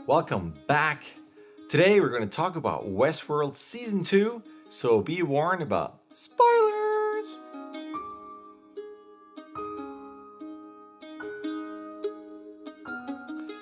Welcome back. Today we're going to talk about Westworld Season 2, so be warned about spoilers!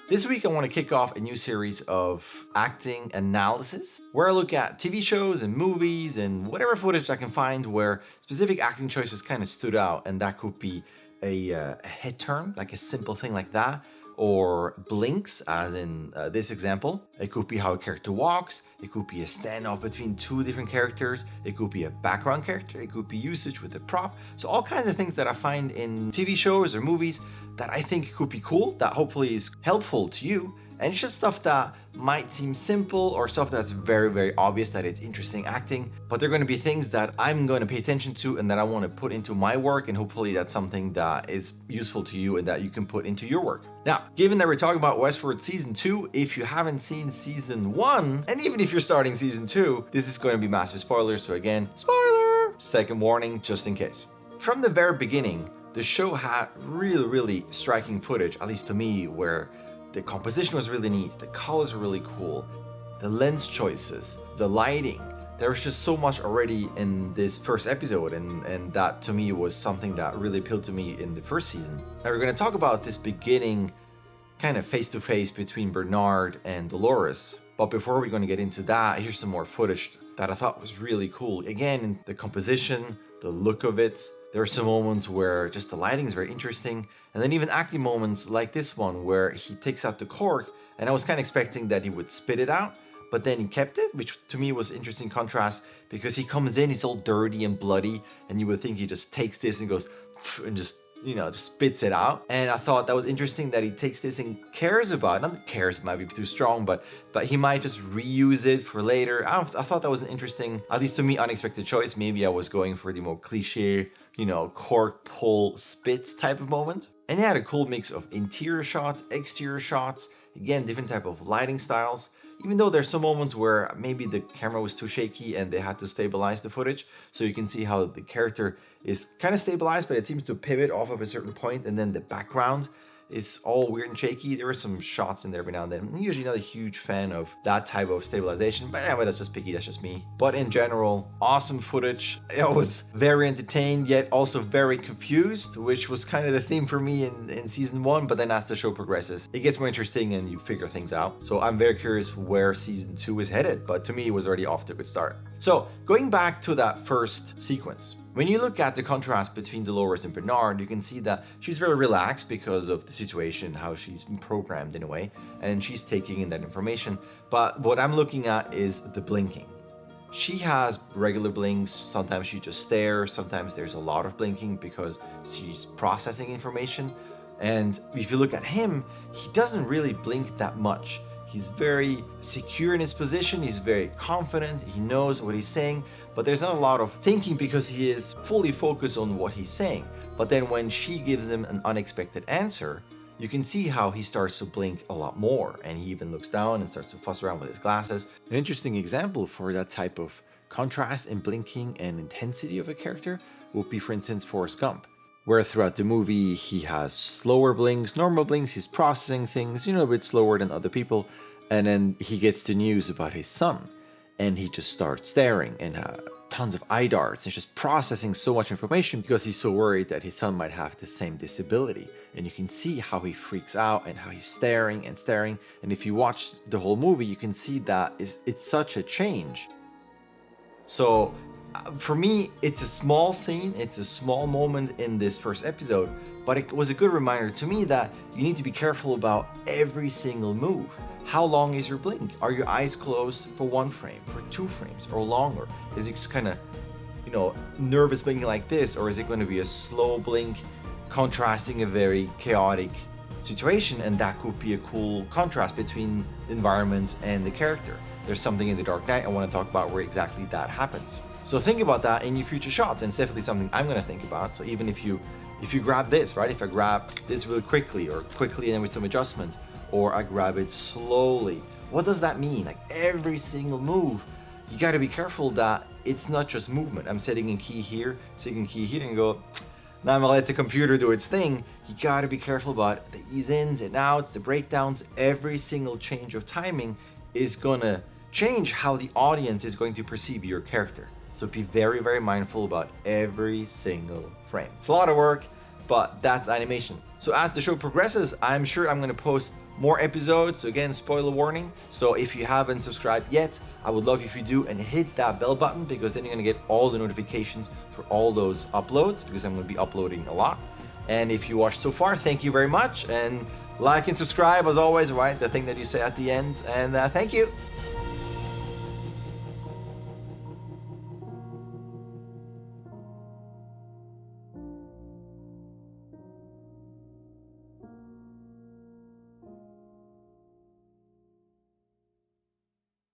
This week I want to kick off a new series of acting analysis, where I look at TV shows and movies and whatever footage I can find where specific acting choices kind of stood out, and that could be a head turn, like a simple thing like that, or blinks, as in this example. It could be how a character walks, it could be a standoff between two different characters, it could be a background character, it could be usage with a prop. So all kinds of things that I find in TV shows or movies that I think could be cool, that hopefully is helpful to you. And it's just stuff that might seem simple or stuff that's very, very obvious that it's interesting acting, but they're going to be things that I'm going to pay attention to and that I want to put into my work, and hopefully that's something that is useful to you and that you can put into your work. Now, given that we're talking about Westworld Season 2, if you haven't seen Season 1, and even if you're starting Season 2, this is going to be massive spoilers, so again, spoiler! Second warning, just in case. From the very beginning, the show had really striking footage, at least to me, where the composition was really neat, the colors were really cool, the lens choices, the lighting. There was just so much already in this first episode, and that to me was something that really appealed to me in the first season. Now we're going to talk about this beginning kind of face-to-face between Bernard and Dolores. But before we're going to get into that, here's some more footage that I thought was really cool. Again, the composition, the look of it. There are some moments where just the lighting is very interesting, and then even acting moments like this one where he takes out the cork, and I was kind of expecting that he would spit it out, but then he kept it, which to me was interesting contrast, because he comes in, he's all dirty and bloody, and you would think he just takes this and goes and just spits it out. And I thought that was interesting that he takes this and cares about it. Not that cares might be too strong, but he might just reuse it for later. I thought that was an interesting, at least to me, unexpected choice. Maybe I was going for the more cliche, cork pull spits type of moment. And he had a cool mix of interior shots, exterior shots, again, different type of lighting styles. Even though there's some moments where maybe the camera was too shaky and they had to stabilize the footage, so you can see how the character is kind of stabilized, but it seems to pivot off of a certain point, and then the background is all weird and shaky. There were some shots in there every now and then. I'm usually not a huge fan of that type of stabilization, but anyway, that's just picky, that's just me. But in general, awesome footage. I was very entertained, yet also very confused, which was kind of the theme for me in Season 1, but then as the show progresses, it gets more interesting and you figure things out. So I'm very curious where Season 2 is headed, but to me, it was already off to a good start. So going back to that first sequence, when you look at the contrast between Dolores and Bernard, you can see that she's very relaxed because of the situation, how she's been programmed in a way, and she's taking in that information. But what I'm looking at is the blinking. She has regular blinks, sometimes she just stares, sometimes there's a lot of blinking because she's processing information. And if you look at him, he doesn't really blink that much. He's very secure in his position, he's very confident, he knows what he's saying, but there's not a lot of thinking because he is fully focused on what he's saying. But then when she gives him an unexpected answer, you can see how he starts to blink a lot more, and he even looks down and starts to fuss around with his glasses. An interesting example for that type of contrast in blinking and intensity of a character would be, for instance, Forrest Gump, where throughout the movie he has slower blinks, normal blinks, he's processing things, a bit slower than other people, and then he gets the news about his son, and he just starts staring and tons of eye darts and just processing so much information because he's so worried that his son might have the same disability. And you can see how he freaks out and how he's staring and staring, and if you watch the whole movie, you can see that it's such a change. So for me, it's a small scene, it's a small moment in this first episode, but it was a good reminder to me that you need to be careful about every single move. How long is your blink? Are your eyes closed for 1 frame, for 2 frames, or longer? Is it just kind of, nervous blinking like this, or is it going to be a slow blink contrasting a very chaotic situation? And that could be a cool contrast between environments and the character. There's something in The Dark Knight I want to talk about where exactly that happens. So think about that in your future shots, and it's definitely something I'm going to think about. So even if you grab this, right? If I grab this really quickly, or quickly and then with some adjustment, or I grab it slowly, what does that mean? Like every single move, you got to be careful that it's not just movement. I'm setting a key here, and go, Now I'm gonna let the computer do its thing. You gotta be careful about the ease ins and outs, the breakdowns. Every single change of timing is gonna change how the audience is going to perceive your character. So be very, very mindful about every single frame. It's a lot of work, but that's animation. So as the show progresses, I'm sure I'm gonna post more episodes. So again, spoiler warning. So if you haven't subscribed yet, I would love if you do and hit that bell button, because then you're gonna get all the notifications for all those uploads, because I'm gonna be uploading a lot. And if you watched so far, thank you very much. And like and subscribe as always, right? The thing that you say at the end. And thank you.